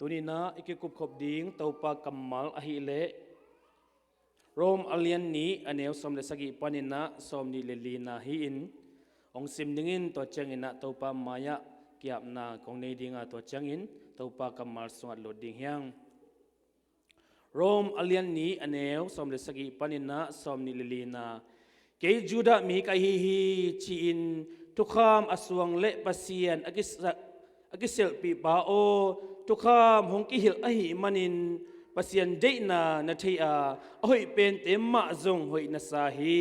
ตุนีนะอีกกุบขบดิ้งเตาปากัมมัลอหิเลโรมอเลียนนี้อันเอวสมเลสกิปานินะสมนิเลลีนาฮีอินองซิมดิงินตัวเจงินะเตาปามายะเกียบนาของในดิงาตัวเจงินเตาปากัมมัลสุงัดโลดิงเฮียงโรมอเลียนนี้อันเอวสมเลสกิปานินะสมนิเลลีนาเกยจูดามีกะฮีฮีชีอินทุกขามอสวงเละปัสเซียนอกิเซลปีปาโอทุกขามหงกิหิลอหิมันินปัสยันเดนานาทีอาหอยเป็นเต็มมาจงหอยนาสาฮี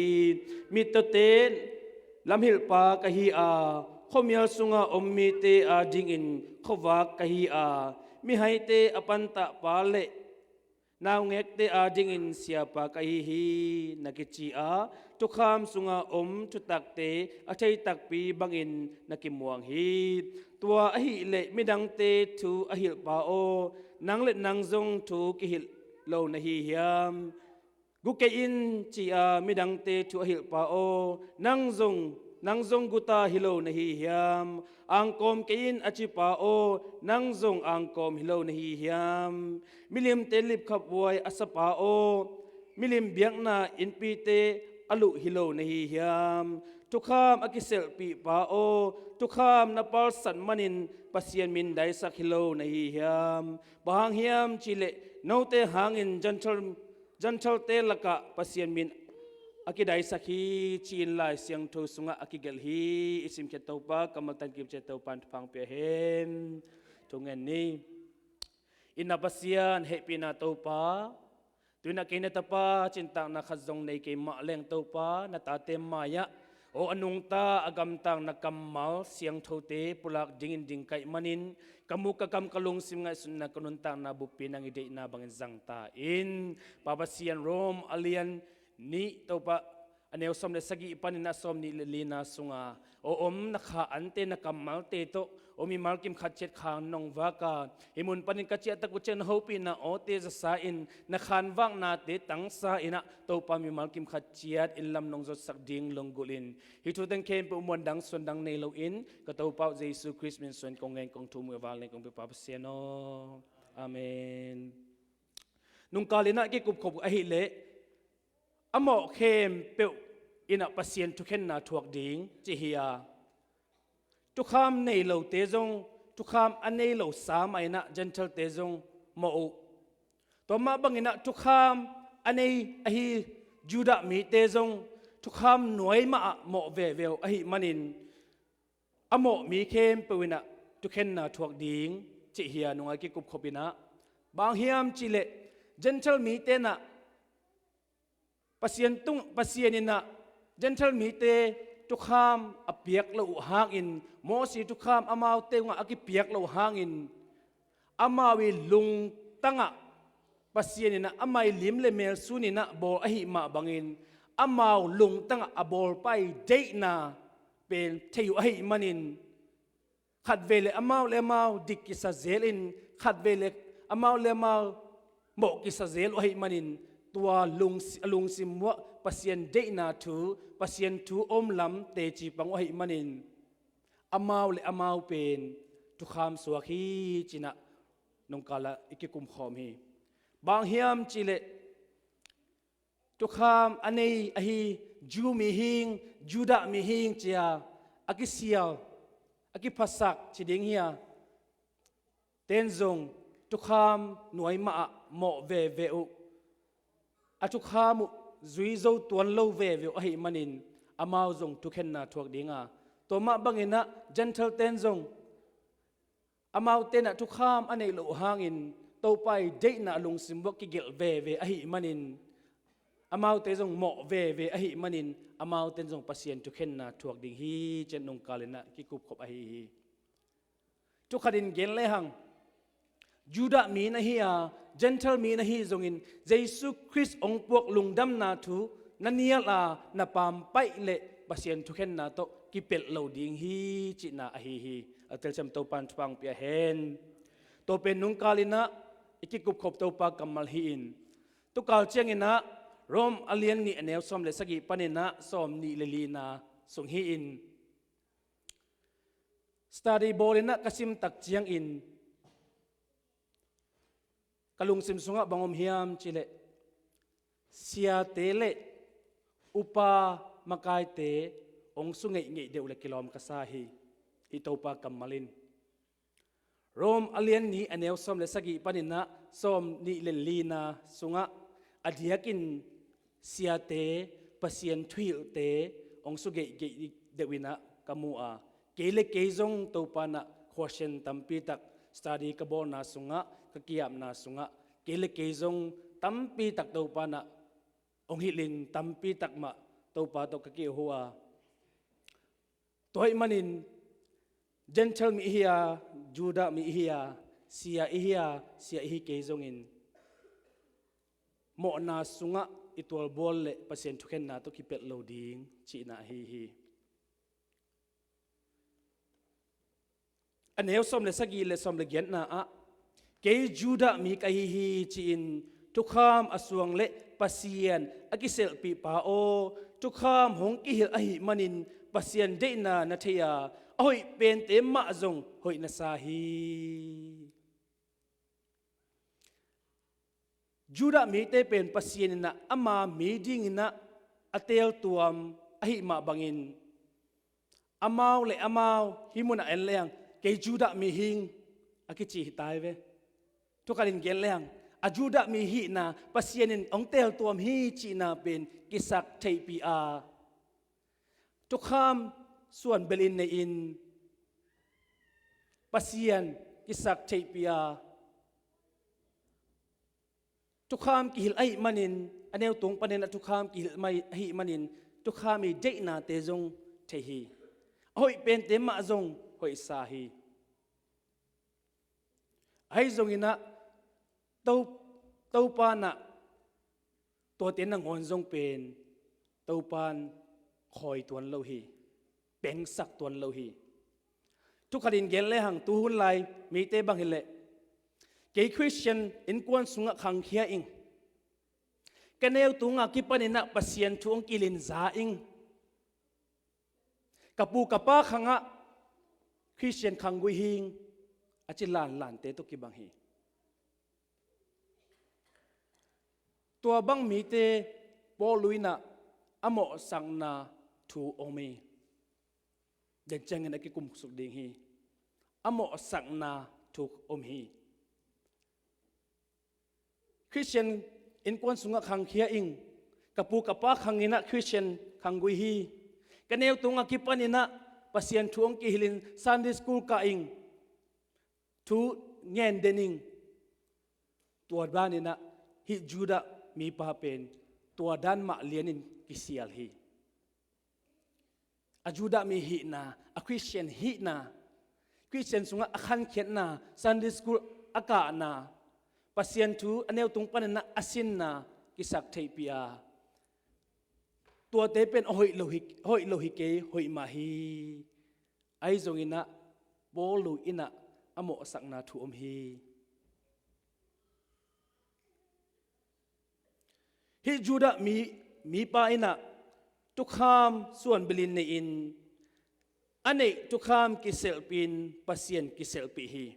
มิตเตนลำหิลปากะฮีอาขมิลสุงาอมมิเตอาจิงอินขวากะฮีอามิให้เตอปันตะปาเลนาวเงกเตอาจิงอินเสียปากะฮีนักจีอาทุกขามสุงาอมชุตักเตอาชัยตักปีบังอินนักมวงฮีตัวอหิเลมิดังเตทูอหิลปาโอนังเล็นังจงทูกิหิลโลนฮีเฮียมกุเกอินจีอามิดังเตทูอหิลปาโอนังจงกุตาฮิโลนฮีเฮียมอังคมเกอินอจิปาโอนังจงอังคมฮิโลนฮีเฮียมมิลิมเตลิบขับวายอสปาโอมิลิมเบียงนาอินปีเตอลุฮิโลนฮีเฮียมทุกขามอกิเซลปีปาโอทุกขามนปาลสันมันินปัสยันมินไดสักฮิโลนฮีเฮียมบางเฮียมจิเลโนเตหางอินจันทลเตลกะปัสยันมินอากิไดสักฮีจีนลายเสียงทูสุงะอากิเกลฮีอิสิมเจตปากำมัลตันกิบเจตปันฟังเปียเฮมทุงเงินนี้อินาปัสยันเฮปินาตปาตุนักเกณฑ์ตปาจินตังนักขจงในเกมะเลงตปานาตาเตมมายะโออนุงตาอากำตังนักกำมัลเสียงทูเตปุลักดิ่งดิ่งไกมันินกำมุกกำกะลุงสิมไงสุนนักนุนตังนาบุปีนังอิเดนาบังจังตาอินปาปัสยันโรมอเลียนนี่ตัวปะอันเอวสมเลสกิปันนัสมนิลีนาสุงาโอมนักขาอันเตนักกำมัลเตโตโอมีมัลกิมขัดเช็ดขานองวากาหิมุนปันิกัจเจตะกุเชนฮูปีนาโอเตจะสาอินนักขานว่างนาเตตังสาอินะตัวปามีมัลกิมขัดเชียดอินลำนองจดสักดิ่งลงกุลินฮิทุตังเคมปุมวันดังส่วนดังในโลอินก็ตัวปาเยซูคริสต์มินส่วนกงเงินกงทุ่มเอวาเลกงเปปาเซียโนอาเมนนุงกาลินะกิกุบขบอหิเลอโมเคมเปวอินะปัสยันทุกเข็นนาทวกดิ่งจิฮิยาทุกคำในโลเตจงทุกคำอันในโลสามไอนะจันทลเตจงโมอุตัวมาบังอินะทุกคำอันในอหิจูดามีเตจงทุกคำหน่วยมาโมเวเวลอหิมันินอโมมีเคมเปวินะทุกเข็นนาทวกดิ่งจิฮิยานุงไอกิกุบขบินะบางเฮียมจิเลจันทลมีเตนะปัสยันนินะจันทลมีเตทุกขามอเปียกเราหางอินโมสีทุกขามอามาวเตงอกิเปียกเราหางอินอามาวิลุงตั้งปัสยันนินะอามาลิมเลเมลสุนินะบอลอหิมาบังอินอามาวลุงตั้งอบอลไปเดนาเป็นเทยุอหิมันินขัดเวเลอามาวเลมาวดิกิสเซลินขัดเวเลอามาวเลมาวโมกิสเซลอหิมันินตัวลุงสิมวะปัสยันเดนาทูปัสยันทูอมลำเตจีปังวะหิมันินอามาวเลอามาวเป็นทุกคำสวกฮีจินะนงกาละอิกิคุมขอมฮีบางเฮียมจิเลทุกคำอันนี้อหิจูมีหิงจูดามีหิงเจียอากิเซียวอากิภาษาจิดิงเฮียเต้นจงทุกคำหน่วยมาโมเวเวอุอาทุกขามุจุยโจตัวโลเววิวอหิมันินอามาวจงทุกเห็นนาทวกดิ่งตัวมาบังอินะจันทลเตนจงอามาวเตนะทุกขามอันในโลหางอินตัวไปเดนะลุงสิมวกิเกลเวเวอหิมันินอามาวเตจงโมเวเวอหิมันินอามาวเตนจงปัสยันทุกเห็นนาทวกดิ่งฮีเจนนงกาเลนะกิกุบขบอหิฮีทุกขดินเกลเลหังยูดามีนะฮีอาเจนเทลมีนะฮีจงอินเยซูคริสต์องค์พวกลุงดำนาทูนันเนียลานาปามไปเลปัสยันทุกเห็นนาโตกิเปลเหลาดิ่งฮีจินาอหิฮีอัตเตลจำตัวปันฟังเปียเฮนตัวเป็นนุงกาลินะอิกิกุบขบตัวปากัมมัลฮีอินตุกาลเจียงอินะโรมอเลียนนี่แนวสมเลสกิปันนะสมนิเลลีนาสุงฮีอินสตาดีโบเลนะกสิมตักเจียงอิน kalung sim sunga bangom hiam chile sia tele upa makai te ong sungai ngai deu le kilom kasahi hitopa kamalin rom alien ni aneu som le sagi panina som ni le lina sunga adhiakin sia te pasien thuil te ong suge ge dewina kamua kele keizong topana question tampi tak study kabona sunga kakiam na sunga kele keizong tampi tak topana ong hilin tampi tak ma topa to kaki huwa toy manin gentle mi hiya juda mi hiya sia hi keizongin mo na sunga itol bol le pasien thuken na to kipet loading chi na hi aneu som le sagi le som le gen na a ke juda mi ka hi chi in tukham asuang le pasien akisel pi pa o tukham hong ki hil ahi manin pasien de na na theya oi pen te ma zong hoi na sa hi juda mi te pen pasien na ama meeting na atel tuam ahi ma bangin amau le amau himuna en leng ke juda mi hing akichi hitai ve to kalin gen leng a juda mi hi na pasienin ong tel tuam hi chi na pen kisak thei pi a to kham suan belin ne in pasien kisak thei pi a to kham ki hil ai manin aneu tung panen to kham ki hil mai hi manin to khami de na te jong thei hi hoi pen te ma jong hoi sa hi ai jong ina tau pa na to ten nang on jong pen tau pan khoi tuan lo hi peng sak tuan lo hi tu khalin gel le hang tu hun lai mi te bang hile ke christian in kwan sunga khang khia ing kaneu tunga kipanina pasien thuang kilin za ing kapu kapa khanga christian khangui hing achilan lan te to kibang hi tua bang mi te poluina amo sangna thu ome den changen aki kum suk ding hi amo sangna thu om hi christian in kon sunga khang khia ing kapu kapa khangina christian khangui hi kaneu tunga kipanina pasien thuang ki hilin sunday school ka ing thu ngen dening tua banina hi juda mi pa pen tua dan ma lianin kisial hi a juda mi hi na a christian hi na christian sunga akhan khet na sunday school aka na pasien thu aneu tung panana asin na kisak thei pia tua te pen hoi lohi ke hoi ma hi ai zong ina bolu ina amo sakna thu om hi hi juda mi pa ina tukham suan bilin ne in ane tukham kisel pin pasien kisel pi hi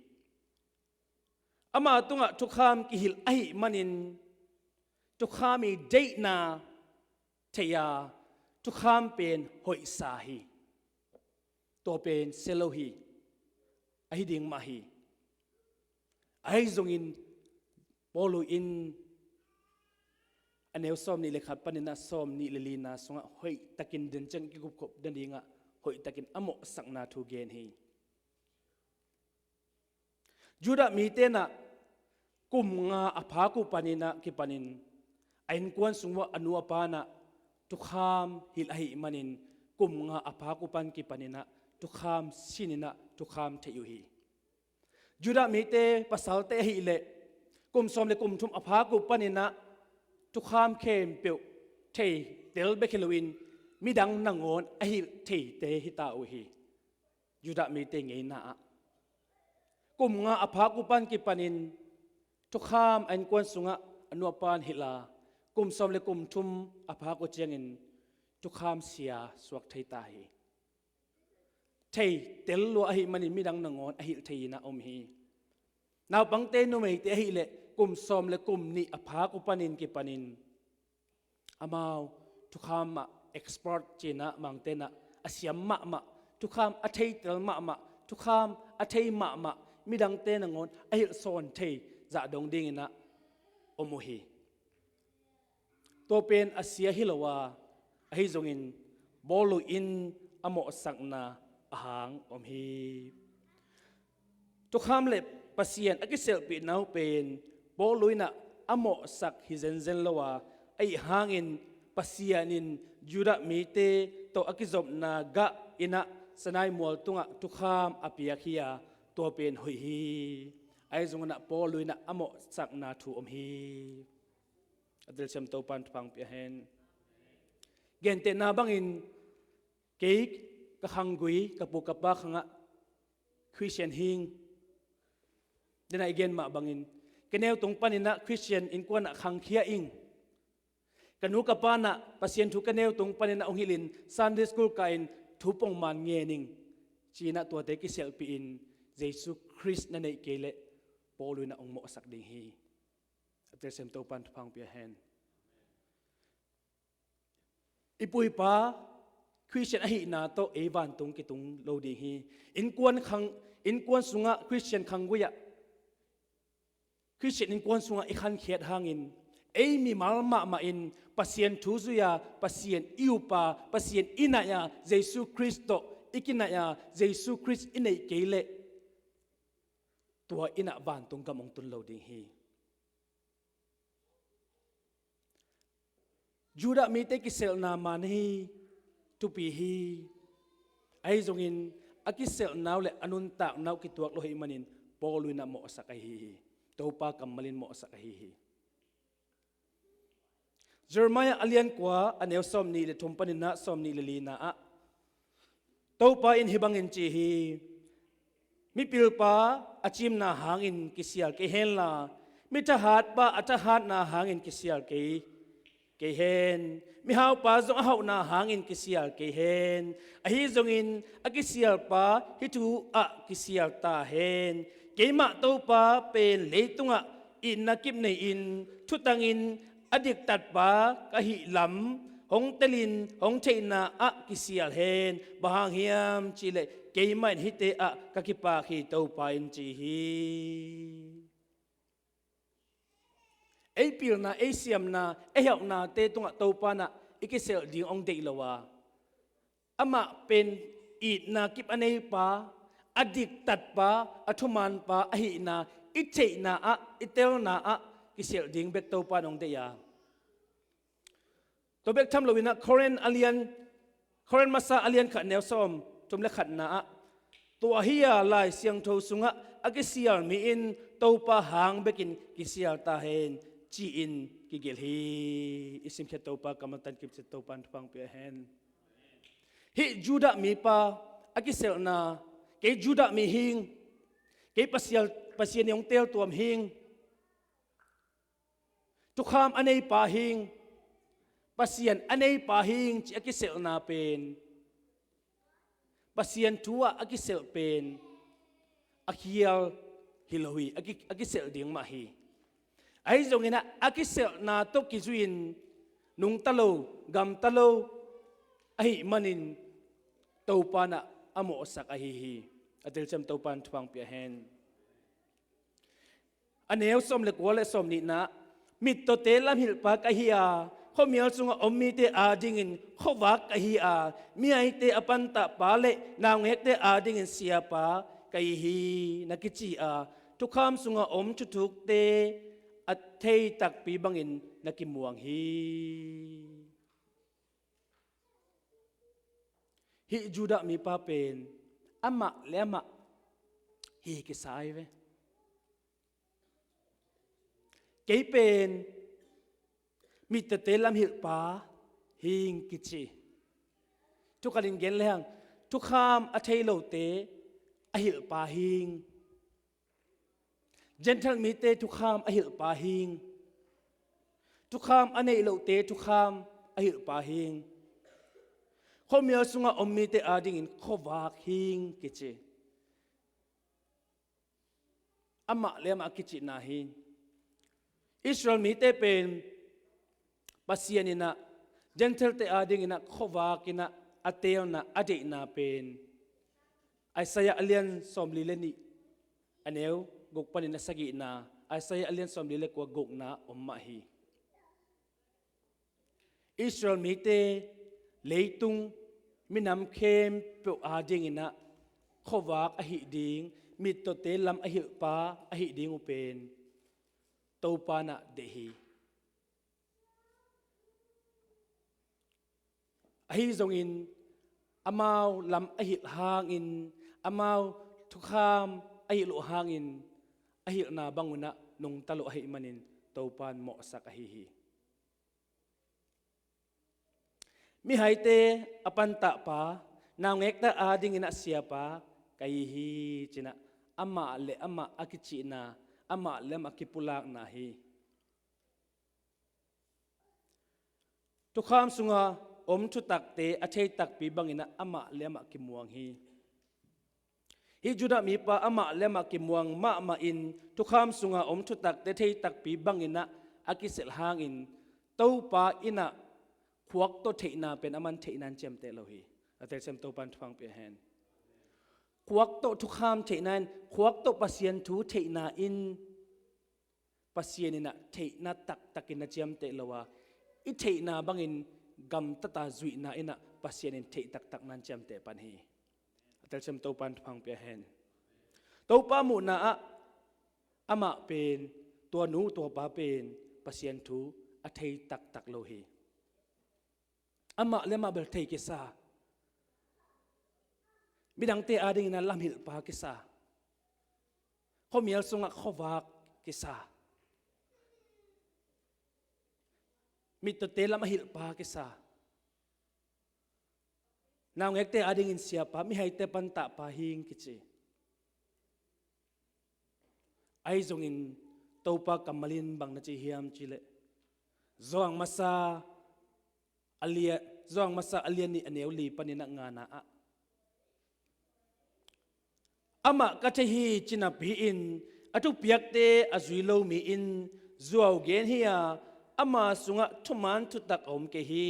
ama tunga tukham ki hil ai manin tukhami dei na theya tukham pen hoi sa hi to pen selo hi ai ding ma hi ai zongin polo in aneu som ni lekhat panina som ni lelina sunga hoi takin den chang ki gup khop den dinga hoi takin amo sakna thu gen hi juda mi te na kum nga apha ku panina ki panin ain kwan sungwa anua pana tukham hil ahi manin kum nga apha ku pan ki panina tukham sinina tukham theyu hi juda mi te pasal te hi le kum som le kum thum apha ku panina tukham khem pe thei tel be khelwin midang nangon ahi thei te hi ta u hi juda mi te ngei na kum nga apha ku pan ki panin tukham an kwan sunga anu pan hila kum som le kum thum apha ko chengin tukham sia suak thei ta hi thei tel lo ahi mani midang nangon ahi thei na om hi naw pangte nu mei te hi le กุมซอมและกุมนี่อภากุปันินกิปันินอามาวทุกคำมาเอ็กซ์พอร์ตจีน่ามังเตนะอาเซียมมาทุกคำอัฐิเตลมาทุกคำอัฐิมามีดังเตนงอนไอโซนเทจะดงดิ่งนะอโมฮีตัวเป็นอาเซียฮิลวาไอจงอินบอลูอินอโมสักนาอาหางอมฮีทุกคำเล็บปัสยันอักเสบปีนาวเป็นบอลูอินะอโมสักฮิเซนเซนลวาไอหางอินปัสยันินยูดามีเตโตอักษบนากะอินะสนายมัวตุงะทุกคำอภิยักฮียตัวเป็นหุยฮีไอจงนะบอลูอินะอโมสักนาทูอมฮีอัดเดลเชมตัวปันฟังเปียเฮนเกณฑ์เตนาบังอินเกิกกะขังกุยกะปุกกะปะขังะคริสเตียนฮิงเดนไอเกณฑ์มาบังอินกันแนวตรงปันอินะคริสเตียนอินกวนะขังเคียอิงกันนุกะปานะปัสยันทุกันแนวตรงปันอินะองฮิลินซันเดย์สคูลกาอินทุปงมันเงนิงจีนะตัวเตกิเซลปีอินเยซูคริสต์นั่นเองเกเลปอลุนะองโมสักดิงฮีอัดเดลเชมตัวปันฟังเปียเฮนอีปุยป้าคริสเตียนอหินาโตเอวันตรงกิตุงโลดีฮีอินกวนสุงะคริสเตียนขังกุยะคริสเตียนอินกวนสุงะอีขันเขียดหางอินเอมีมาลมาอินปัสยันทูซุยาปัสยันอิวปาปัสยันอินายาเยซูคริสโตอิกินายาเยซูคริสอินเอเกเลตัวอินาวันตรงกำมงตุนโลดีฮียูดามีเตกิเซลนามันฮีทุปีฮีไอจงอินอากิเซลนาวเลอนุนตากนาวกิตัวโลหิมันินปอลุยนาโมสักฮีตัวปากัมมาลินโมสักฮีเจอร์มายาอเลียนกว่าอันเอวสอมนีเลทุมปนินะสอมนีเลลีนาอะตัวปาอินฮิบังอินจีฮีมิปิลปาอาจิมนาหางอินกิเซียลเกเฮนลามิทหาดปาอัตหาดนาหางอินกิเซียลเกเฮนมิฮาวปาจงอาหานาหางอินกิเซียลเกเฮนอหิจงอินอากิเซียลปาฮิทูอะกิเซียลตาเฮนเกมาตัวปาเป็นเลตุงะอินนักิบในอินทุตังอินอดิกตัดปากะหิลำหงเตลินหงเชนาอะกิเซียลเฮนบางเฮียมจิเลเกมาฮิเตอะกะกิปาขีตัวปาอินจีฮีไอพิลนาไอเซียมนาไอเหานาเตตุงะตัวปานะอีกเซลดิงองเดลวาอามาเป็นอีนากิบอันเอปาอดิกตัดปาอัทุมันปาอหินาอิเจนาอะอิเตลนาอะกิเซลดิงเบกตัวปานองเดียตัวเบกทำลวินะคอเรนอเลียนคอเรนมาซาอเลียนขัดแนวซอมจุมเล็กขัดนาตัวเฮียลายเสียงโทสุงะอากิเซียลมีอินตัวปาหางเบกินกิเซียลตาเฮนจีอินกิเกลฮีอิสิมเขตตัวปากำมันตันกิบเซตัวปันฟังเปียเฮนฮิจูดามีปาอากิเซลนาเกจูดามีฮิงเกปัสยนยองเตลตัวมฮิงทุกคำอันนี้ปาฮิงปัสยันอันนี้ปาฮิงจีอากิเซลนาเป็นปัสยันทัวอากิเซลเป็นอากิเอลฮิโลฮีอากิเซลดิงมาฮีไอ้ตรงนี้นะอากิเซลนาตกิจุอินนุงตะโลกัมตะโลไอ้มันินตัวปานะอโมสักไอ้ฮีอัตเดลจำตัวปานทวังเปียเฮนอันเอวสมเล็กวัวและสมนินะมิตรเตลำหิลปากะฮีอาเขามีอสุงอมมีเตอาดิงินเขาวักกะฮีอามีไอเตอปันตะปาเลนางเฮกเตอาดิงินเสียปากะฮีนักจิอาทุกคำสุงอมชุทุกเตอัตเทตักปีบังอินนักกิมวงฮีฮิจูดามีปาเป็นอามะเลมะฮีกิสายเวเกยเป็นมิตรเตลำหิลปาฮิงกิจิทุกการินเกนเลงทุกคำอัตเทโลเตอหิลปาฮิงเจนทัลมีเตทุกคำอหิลปาฮิงทุกคำอันเนโลเตทุกคำอหิลปาฮิงเขามีอสุงอมมีเตอาดิงินเขาวากฮิงกิจิอามาเลมากิจินาฮิง Israel mi te pen pasian ina gentle te ading ina khowa kina atel na ade na pen Isaiah alian som lileni aneu gok panin sagi na Isaiah alian som lile ko gok na umma hi Israel mi te leitung minam khem pe ading ina khowak a hi ding mit to te lam a hil pa a hi ding upen to pa na de hi a hi zong in amau lam a hil hang in amau thukham a hil hang in a hil na banguna nong talo a hi manin to pan mo sak a hi mi haite apanta pa naw ngek ta ading ina sia pa kai hi china ama le ama akichi na ama le makipulak na hi to kham sunga om thu tak te achei tak pi bangina ama le makimuang hi juda mi pa ama le makimuang ma in to kham sunga om thu tak te thei tak pi bangina akisel hangin to pa ina khuak to theina pen aman theinan chem te lo hi atel sem to pan thang pe hen khuak to thu kham theinan khuak to pasien thu theina in pasien ina theina tak takina chem te lowa I theina bangin gam tata zui na ina pasien in thei tak tak nan chem te pan hi atel sem to pan thang pe hen to pa mu na ama pen to nu to pa pen pasien thu a thei tak tak lo hi ama lema bel thei ke sa bidang te ading na lam hil pa ke sa khomial sunga khowak ke sa mit to te lam hil pa ke sa naw ngek te ading in sia pa mi hai te pan ta pa hing ki chi ai zong in to pa kamalin bang na chi hiam chi le zoang masa alia zoang masa alian ni aneu li panina ngana a ama ka che hi china pi in atu piak te azui lo mi in zuaw gen hiya ama sunga thuman thu tak om ke hi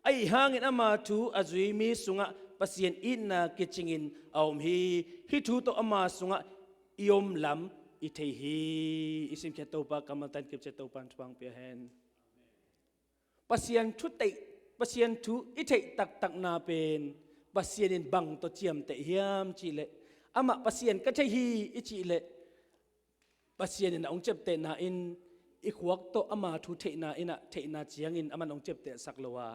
ai hangin ama thu azui mi sunga pasien in na kichingin om hi thu to ama sunga iom lam I thei hi isim che to pa kamatan kip che to pan thwang pe hen pasien thu te pasien thu I thei tak tak na pen pasien in bang to chiam te hiam chi le ama pasien ka thei hi I chi le pasien in ong chep te na in I khuak to ama thu thei na chiang in aman ong chep te sak lowa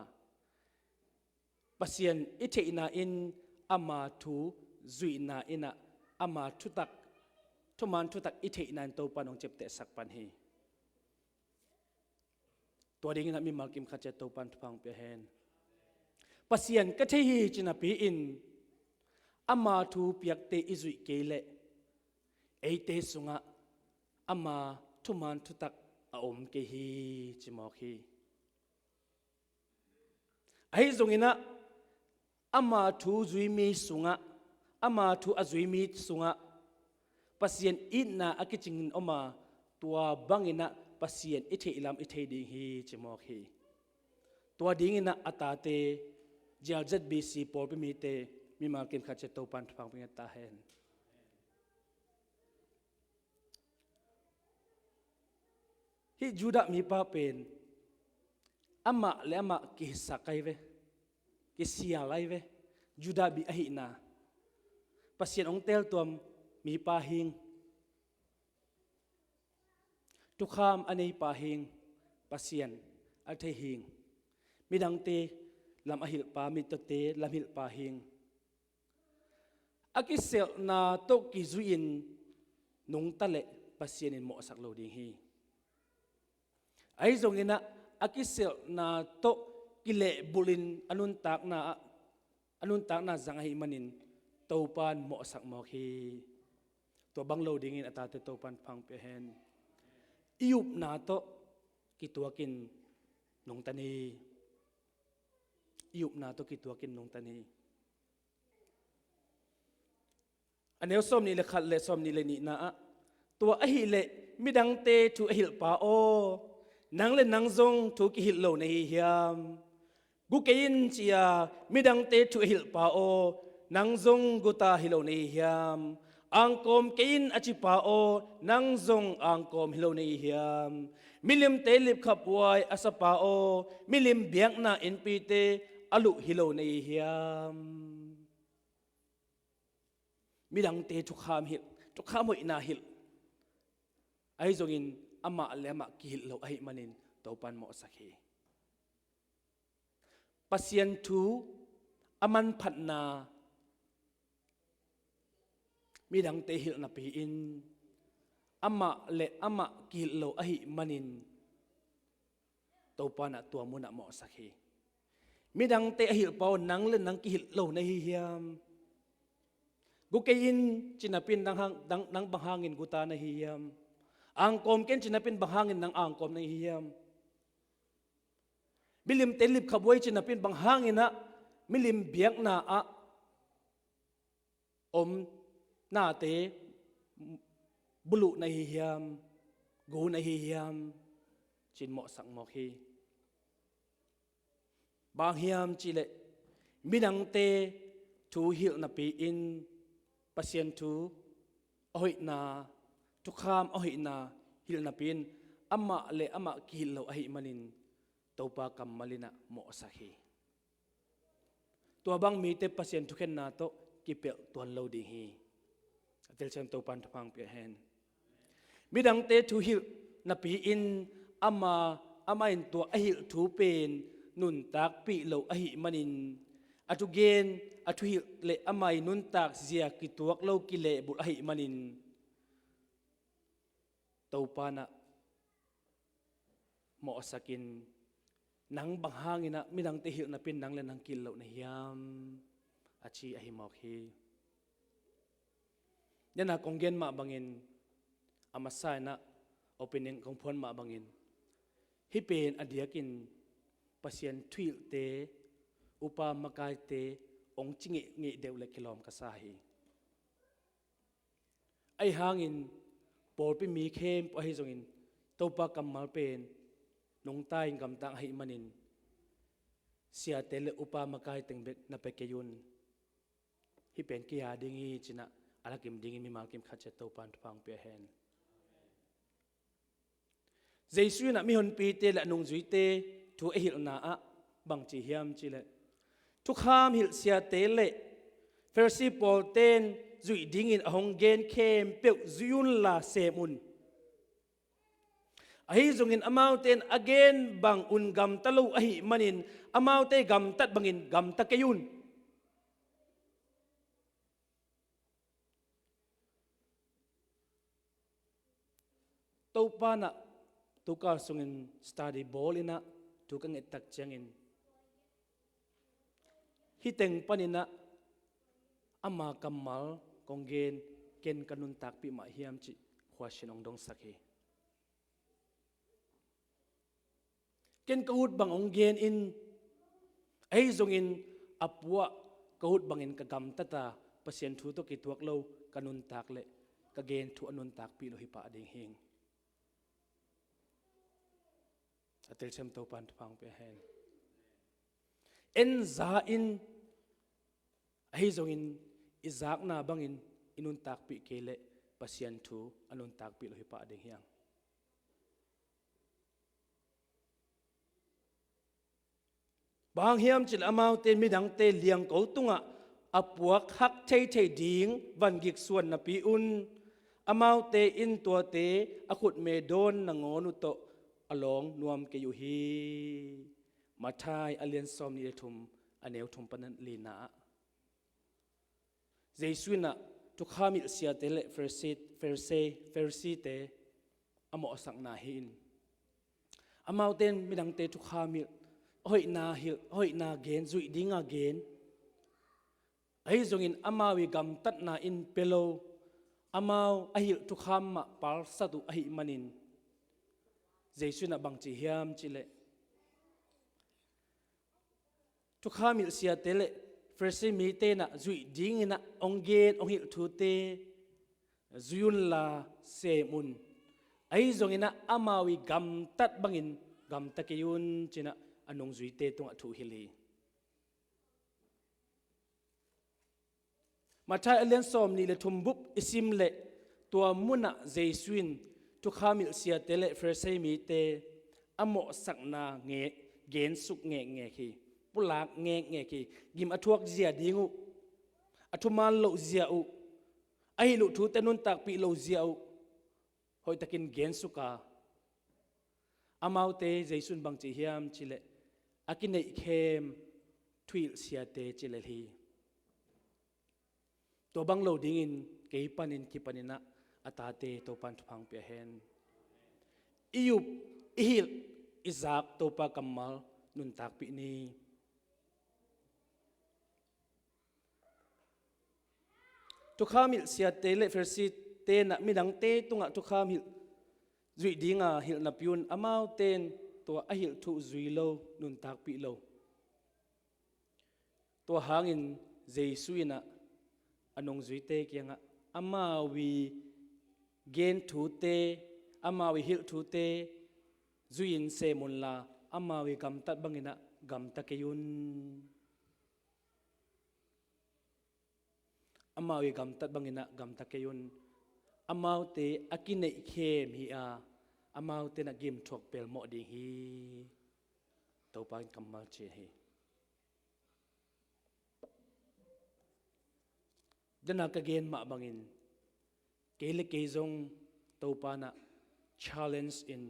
pasien I thei na in ama thu zui na ina ama thu tak thuman thu tak I thei nan to pan ong chep te sak pan hiตัวดิ้งนะมีมากิมขัดเจตัวปันฟังเปียเฮนปัสยันก็เที่ยจินาปีอินอามาทูเปียกเตอิจุยเกเลเอเตสุงะอามาทุมันทุตักอาอมเกฮีจิมอกฮีไอ้ตรงนี้นะอามาทูจุยมีสุงะอามาทูอจุยมีสุงะปัสยันอินนะอากิจิงออกมาตัวบังอินะpasien ithei lam ithei ding hi chimok hi tua ding ina atate jalzat bc por pe mi te mi markin kha che to pan phang ping ta hen hi juda mi pa pen ama le ama ki sakai ve ki sia lai ve juda bi ahi na pasien ong tel tuam mi pa hing tukham anei pa hing pasien athei hing midang te lam ahil pa mi to te lam hil pa hing akisel na to ki zuin nong tale pasien in mo sak lo ding hi ai zong ina akisel na to kile bulin anun tak na zang hi manin to pan mo sak mo hi to bang lo ding in atate to pan phang pe hen iup na to kituakin nong tani iup na to kituakin nong tani aneu som ni le khat le som ni le ni na tua a hi le mi dang te thu hil pa o nang le nang zong thu ki hil lo nei hiam gu kein chia mi dang te thu hil pa o nang zong gu ta hilo nei hiam ang kom kein achi pa o nang zong ang kom hilo nei hiam milim te lip khap wai asa pa o milim biak na in pi te alu hilo nei hiam mi dang te thu kham hil thu kham hoi na hil ai zongin ama lema ki hil lo ai manin topan mo sakhi pasien thu aman phatna mi dang te hil na pi in ama le ama ki hil lo ai manin topana tua muna mo sakhi mi dang te hil pau nang le nang ki hil lo na hi hiam gukein chinapin nang banghangin guta na hi hiam angkom ken chinapin banghangin nang angkom na hi hiam milim telip khaboi chinapin banghangin na milim biak na a om na te bulu na hi hiam go na hi hiam chin mo sang mo hi bang hiam chile minang te thu hil na pi in pasien thu oi na tu kham oi na hil na pin ama le ama ki hil lo ai manin topa kam malina mo sahi to bang mi te pasien thu khen na to ki pel ton lo ding hi atel chem to pan thapang pe hen midang te thu hil na pi in ama in to a hil thu pen nun tak pi lo a hi manin atu gen atu hil le amai nun tak zia ki tuak lo ki le bul a hi manin to pana mo sakin nang banghangina midang te hil na pin nang le nang kil lo na hiam achi a hi mok hi yana konggen ma bangin amasai na opening kong phon ma bangin hi pen adiakin pasien thuil te upa makai te ong chingi ngi deule kilom ka sahi ai hangin por pi mi khem pa hi zongin topa kamal pen nong tai ngam tang hi manin sia tele upa makai tengbek na pekeyun hi pen ki ya dingi china alakim dingi mi malkim khache topan phang pe hen Jesu na mi hon pi te la nung zui te thu e hil na a bang chi hiam chi le thu kham hil sia te le Pharisee Paul ten zui ding in ahong gen kem pe zuyun la semun ahi zungin amau ten again bang un gam talo ahi manin amau te gam tat bangin gam takayun topa na tukar sungin study bolina tukang etak changin hiteng panina ama kamal konggen ken kanun takpi ma hiam chi khwasin ong dong sakhi ken kahut bang ong gen in ai zongin apua kahut bangin kagam tata pasien thu to ki tuak lo kanun tak le kagen thu anun tak pi lo hi pa ding hing atel sem to pan phang pe hen en za in ai zongin izak na bangin inun tak pi kele pasien thu anun tak pi lo hi pa ding hiang bang hiam chil amau te midang te liang ko tunga apuak hak thei thei ding van gik suan na pi un amau te in to te akhut me don na ngonu to along nuam ke yu hi mathai alien som ni thum aneu thum panan lina jesuina tu khamil sia te le Pharisee te amo sang na hin amau ten midang te tu khamil hoi na gen zui ding again ai zongin amawi gam tat na in pelo amau ahil tu kham ma par satu ahi manin jesu na bang chi hiam chile tu khamil sia tele Pharisee mi te na zui ding ina onggen ong hil thu te zuyun la semun ai zongina amawi gam tat bangin gam takiyun china anong zuite tung athu hili mathai alian som ni le thumbup isim le tua muna jesuin tu khamil sia tele fersei mi te amo sakna nge gen suk nge khi pulak nge khi gim athuak zia dingu athuman lo zia u ai lu thu tenun tak pi lo zia u hoi takin gen suka amaute jaisun bang chi hiam chile akinei khem thuil sia te chile hi to bang lo ding in ke panin ki panina atate to pan thang pe hen iyup ihil izak to pa kamal nun tak pi ni tu khamil sia te le fersi te na midang te tunga tu khamil zui dinga hil na piun amau ten to ahil thu zui lo nun tak pi lo to hangin jesuina anong zui te kyanga amawi gen thu te amawi hil thu te zuin se mun la amawi gam tat bangina gam takeyun amawi gam tat bangina gam takeyun amaute akinei khem hi a amaute na gim thok pel mo ding hi to pa kamal che hi dana ka gen ma bangin kele kezong to pa na challenge in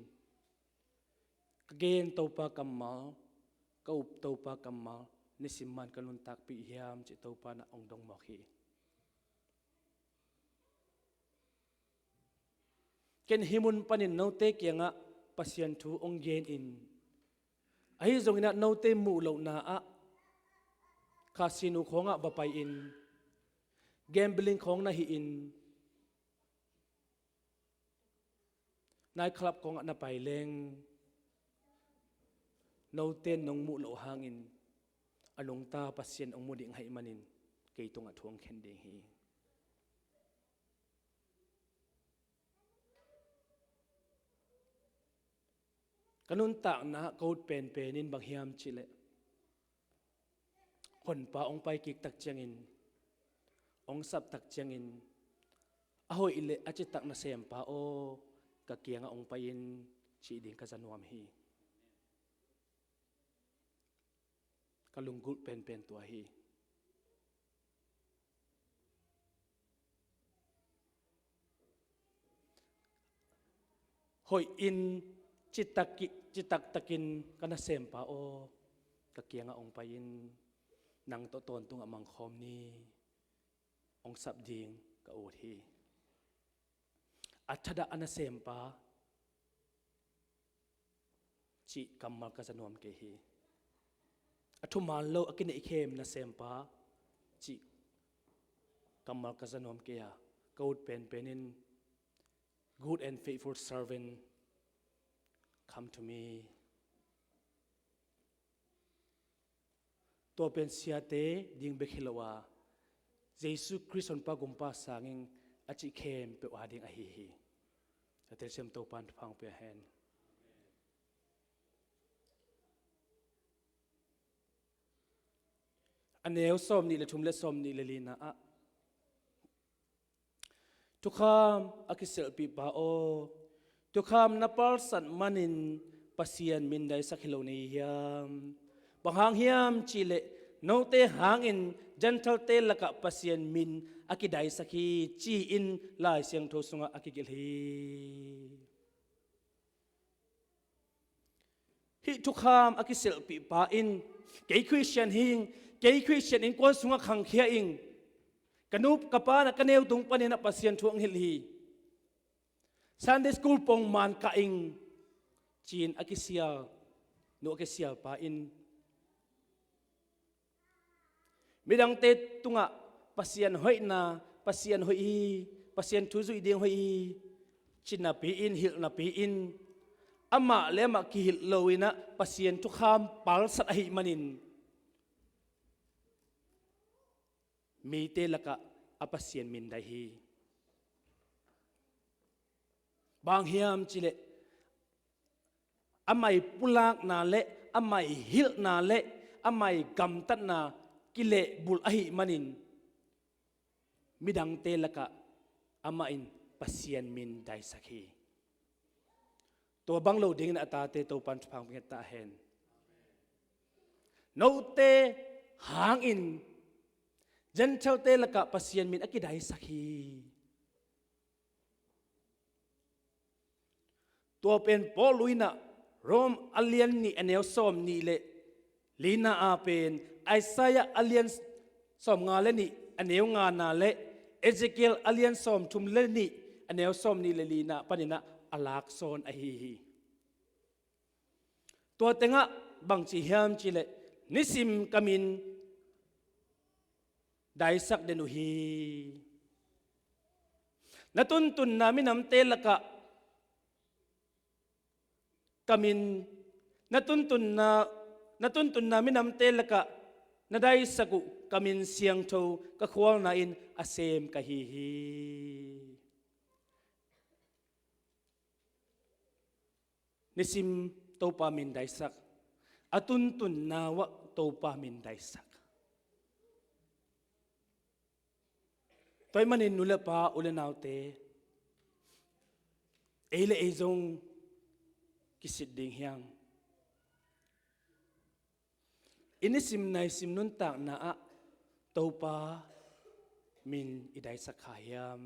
again to pa kamal kaup to pa kamal nisimman kanun tak pi hiam che to pa na ongdong mo khi ken himun panin note kyanga pasien thu onggen in ai zongina note mu lo na a casino khonga bapai in gambling khong na hi in night club khonga na pai leng note nong mu lo hangin anong ta pasien ong mu ding hai manin keitung athuang khen ding hi kanun tak na code pen penin bang hiam chile kon pa ong pai kik tak changin ong sap tak changin ahoi ile achi tak na sem pa o ka kianga ong pain chi ding ka zanuam hi kalunggul pen pen tua hi hoi in chitak takin kana sem pa o ka kianga ong pain nang to ton tung amang khom ni ong sap ding ka o hi athada ana sem pa chi kamal ka zanuam ke hi athu man lo akin ikhem na sem pa chi kamal ka zanuam ke ya code pen penin good and faithful servant come to me to pen siate ding bekhilawa jesu christon pa gumpa sanging achi khem pe wading a hi hi atel sem to pan phang pe hen aneu som ni le thum le som ni le lina a tukham akisel pi pa o tukham na parsan manin pasian min dai sakhilo ni hiam panghang hiam chile note hangin gentle te laka pasian min akidai sakhi chi in lai siang tho sunga akigil hi tukham akisel pi pa in ke christian hing ke christian in kwa sunga khang khia ing kanup kapana kaneu tung panina pasien thuang hil hi Sunday school pong man ka ing chin akisia no akisia pa in midang te tunga pasien hoi na pasien hoi pasien thu zui ding hoi chin na pi in hil na pi in ama lema ki hil loina pasien thu kham pal sat hi manin mi te laka apasien min dai hi bang hiam chile amai pulak na le amai hil na le amai gam tat na kile bul ahi manin midang te laka amain pasien min dai sakhi to bang lo ding na ta te to pan phang nge ta hen no te hang in jan chau te laka pasien min akidai sakhi to pen poluina rom alien ni anel som ni le lina a pen Isaiah alien som nga le ni anel nga na le Ezekiel alien som thum le ni anel som ni le lina panina alak son a hi to tenga bang chi hiam chi le nisim kamin dai sak denu hi natun tun namin am telaka kamin natun tun namin am telaka nadai saku kamin siang tho ka khwal na in asem ka hi nisim to pa min dai sak atun tun na wa to pa min dai sak toy manin nula pa ulenaute ele ezong kisit ding hiang inisim nai sim nun tak na a to pa min idai sakhayam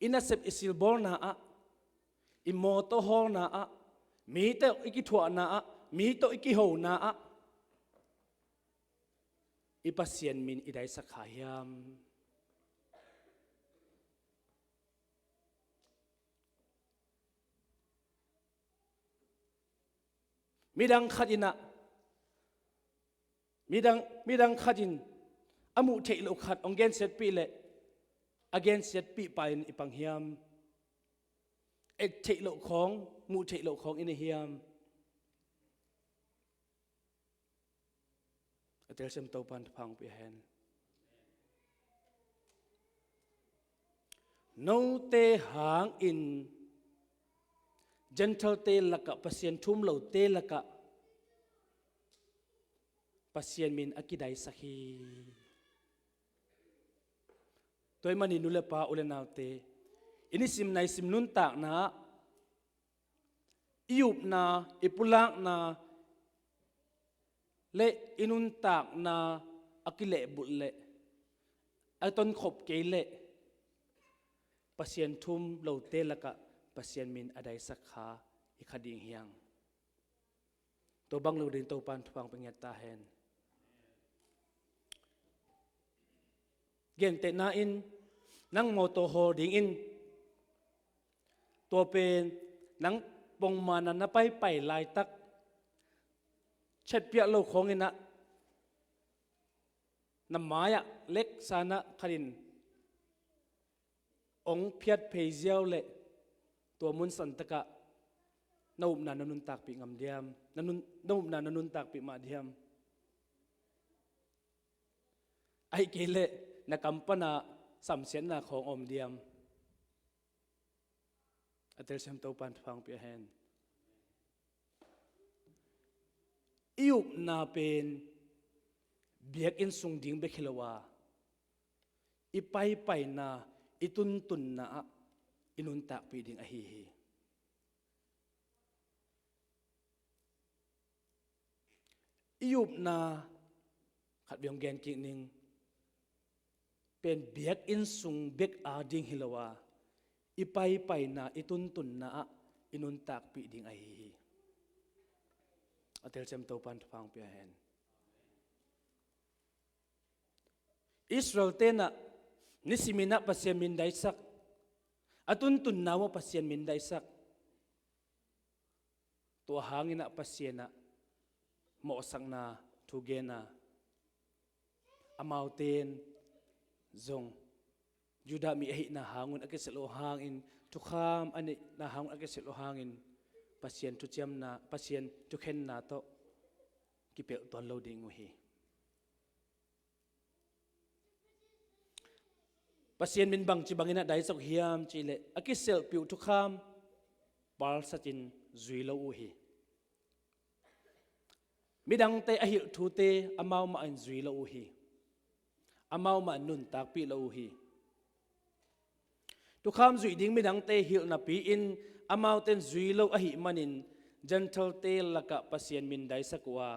inasep isilbor na a imoto hol na a mi to ikithwa na a mi to ikiho na a ipasien min idai sakhayam midang khadina midang khadin amu theilo khat ongen set pi le again set pi pain ipanghiam ek theilo khong mu theilo khong in hiam atel sem to pan phang pi hen no te hang in gentle te laka pasien thum lo te laka pasien min akidai sakhi toy mani nule pa ule naute ini sim nai sim nun tak na iup na ipulak na le inun tak na akile bulle aton khop ke le pasien thum lo te laka pasien min adai sakha ikhading hiang to bang lo din to pan phang penget ta hen gen te na in nang moto ho ding in to pen nang pong mana na pai lai tak chet pia lo khong ina namaya lek sana kharin ong phiat pheiziaw le to mun santaka naup na nanun tak pi ngam diam naup na nanun tak pi ma diam ai kele na kampana samsian na khong om diam atel sem to pan phang pi hen iup na pen biak in sung ding be khilawa ipai na itun na inun tak pi ding a hi iup na khat biang gen ki ning pen biak in sung bek a ding hilawa ipai na itun na inun tak pi ding a hi atel sem to pan phang pi hen Israel tena nisimina pasien min dai sak atun na wa pasien min dai sak to hangina pasiena mo sang na thugena amauten zong juda mi hi na hangun akeselo hangin tukham ani na hangun akeselo hangin pasien tu chiam na pasien tu khen na to kipel ton loading hi pasien min bang chi bangina dai sok hiam chi le akisel piu thu kham pal satin zui lo u hi midang te ahil thu te amau ma an zui lo u hi amau ma nun tak pi lo u hi tu kham zui ding midang te hil na pi in amau ten zui lo a hi manin gentle te laka pasien min dai sakwa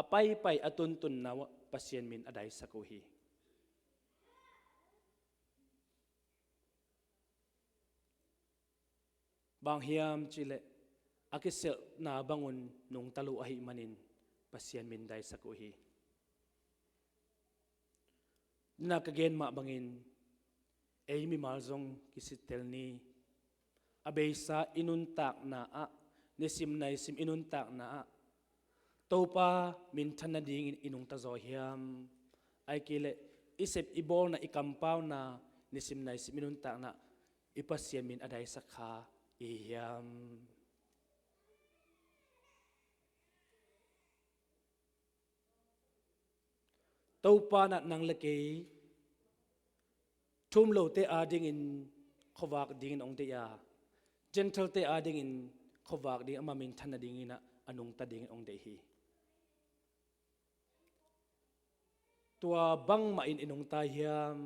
apai pai atun tun na pasien min adai saku hi bang hiam chile akisel na bangun nung talu ahi manin pasien min dai saku hi na kagen ma bangin eimi malzong kisitel ni abeisa inun tak na a nisim nai sim inun tak na a topa min thana ding inung ta zo hiam ai kile isep ibol na ikampaw na nisim nai sim inun tak na ipasien min adai sakha ihiam topa na nang leke thum lo te ading in khowak ding in ong te ya gentle te ading in khowak ding ama min thana ding ina anung ta ding ong de hi tua bang ma in inung ta hiam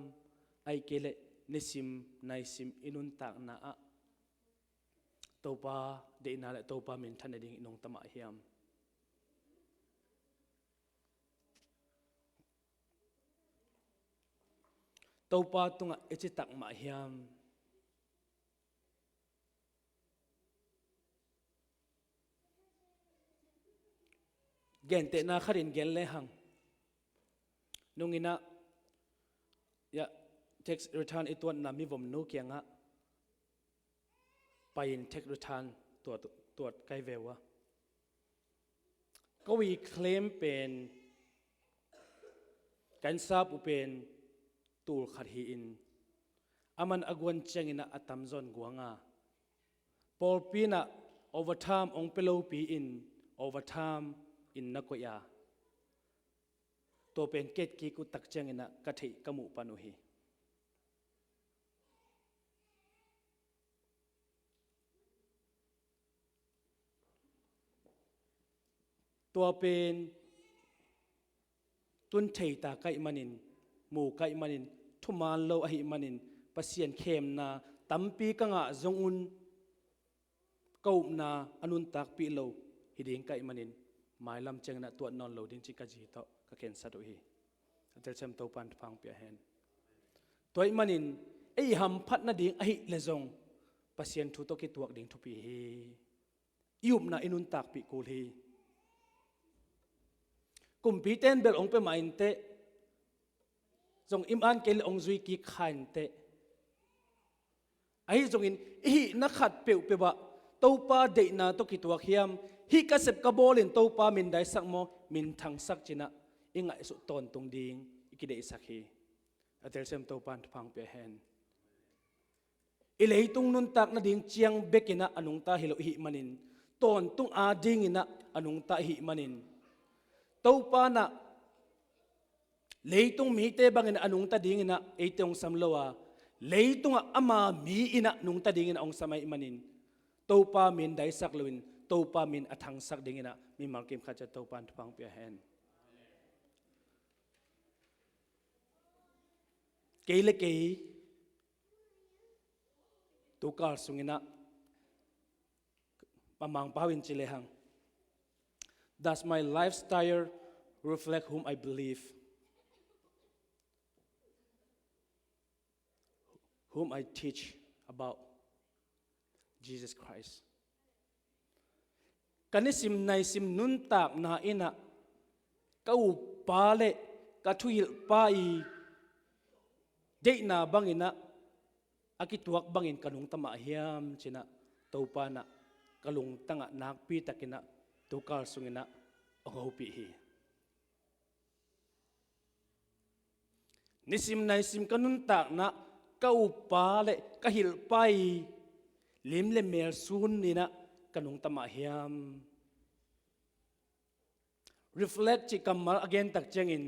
ai kele nisim naisim inun tak na a topa de na le topa min thana ding inung tama hiam topa tunga echi tak ma hiam gen te na kharin gen le hang nungina ya tax return itwan na mi vom no kyanga pain tax return tuat kai vewa ko wi claim pen kan sap upen tur khat hi in aman agwan chengina atam zon guanga pol pina overtime ong pelo pi in overtime in nakoya to pen ket ki ku tak chengina kathei kamu panu hi to pen tun thei ta kai manin mu kai manin thuman lo a hi manin pasien khem na tampi kanga zongun kau na anun tak pi lo hiding kai manin mailam chengna to non lo ding chi ka ji to ka ken sa do hi atel chem to pan phang pia hen toy manin ei ham phat na ding a hi le zong pasien thu to ki tuak ding thu pi hi yup na inun tak pi kul hi kumpi ten bel ong pe main te zong im an kel ong zui ki khan te ai zong in hi na khat pe pe ba topa de na to ki tuak hiam hi ka sep ka bolin topa min dai sak mo min thang sak china inga su ton tung ding ikide sakhi atel sem to pan phang pe hen ilei tung nun tak na ding chiang bekina anung ta hilo hi manin ton tung a ding ina anung ta hi manin topa na leitung mi te bangin anung ta ding ina eitong samlowa leitung ama mi ina nung ta ding ina ong samai manin topa min dai sak luin topa min athang sak ding ina mi malkim khacha topan phang pe hen keile ke to kar sungina pamang pawin chile hang does my lifestyle reflect whom I believe whom I teach about Jesus Christ kanisim nai sim nun tak na ina kau pale kathuil pai de na bangina akituak bangin kanung tama hiam china topa na kalung tanga nak pi takina tukal sungina ogopi hi nisim nai sim kanun tak na kau pale kahil pai lim le mel sun nina kanung tama hiam reflect chi kamal again tak chengin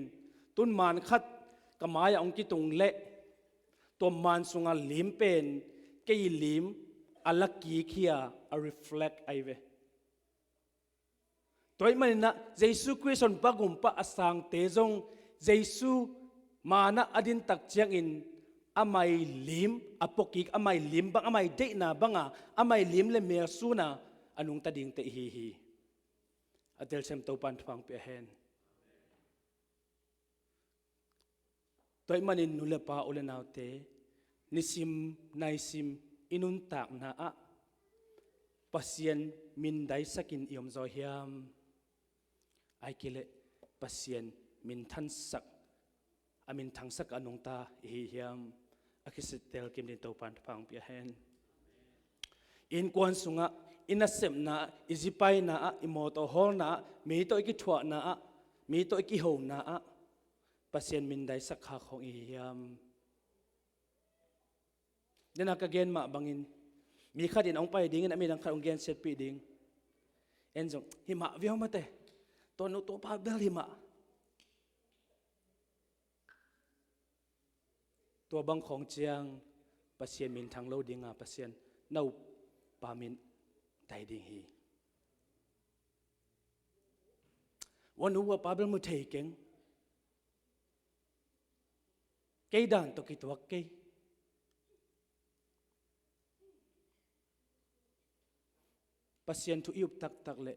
tun man khat kamaya ong ki tung le ตัวมันสุงาลิมเป็นเกยลิมอลักกีเคียa reflect ไอเวตัวมันนะเยซูคริสต์ปะกุมปะอสังเตจงเยซูมานะอดินตักเจียงอินอไม่ลิมอปกิกอไม่ลิมบังอไม่เดนะบังอไม่ลิมเลเมียสูนะอนุงตะดิ่งเตฮีอเดลเซมตัวปันฟังเปียเฮนตัวมันอินนุเลปาอุเลนาวเตนิสิมนายสิมอินุนตักนะอะปัสยันมินได้สักินยอมจอยามไอกิเลปัสยันมินทันสักอามินทังสักอนุงตาฮิยามอาคิสิเตลกิมดินตัวปันฟังเปียเฮนอินกวนสุงะอินัสเซมนะอิจิไปนะอิโมโตฮอลนะมีโตอิกิถวนะมีโตอิกิโฮนะปัสยันมินได้สักขาของฮิยามเดนักเกณฑ์มาบังอินมีขัดอินองไปดิ้งนะมีดังขัดองเกณฑ์เสร็จปีดิ้งเอ็นจงหิมะวิวมาเตตัวนุตัวปาเบลหิมะตัวบังของเจียงปัสยันมินทางโลดิ้งปัสยันนาปามินไตดิ้งฮีวันนู้ว่าปาเบลมุเทเก่งเกยดันตัวกิตัวเกยpasien tu iup tak tak le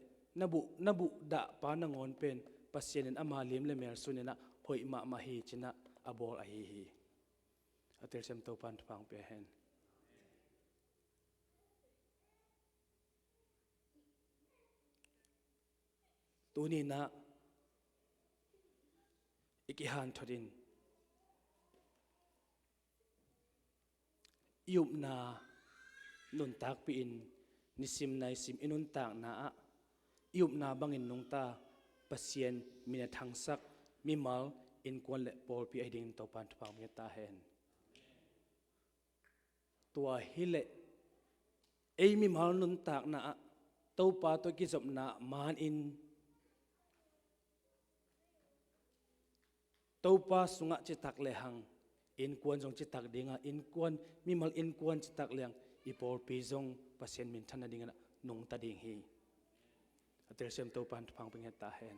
nabu da pa na ngon pen pasien en ama lim le mer sunena hoi ma ma hi china abol a hi atel sem to pan phang pe hen tuni na ikihan thorin iup na nun tak pi in nisim na isim inun tak na iup na bangin nung ta pasien mina thangsak mimal in kwan le pol pi aiding to pan phang mi ta hen tua hile ei mimal nun tak na to pa to ki zop na man in to pa sunga chi tak le hang in kwan jong chi tak dinga in kwan mimal in kwan chi tak leng ipol pi jong pasien min thana dinga nung ta ding hi atel sem to pan phang ping ta hen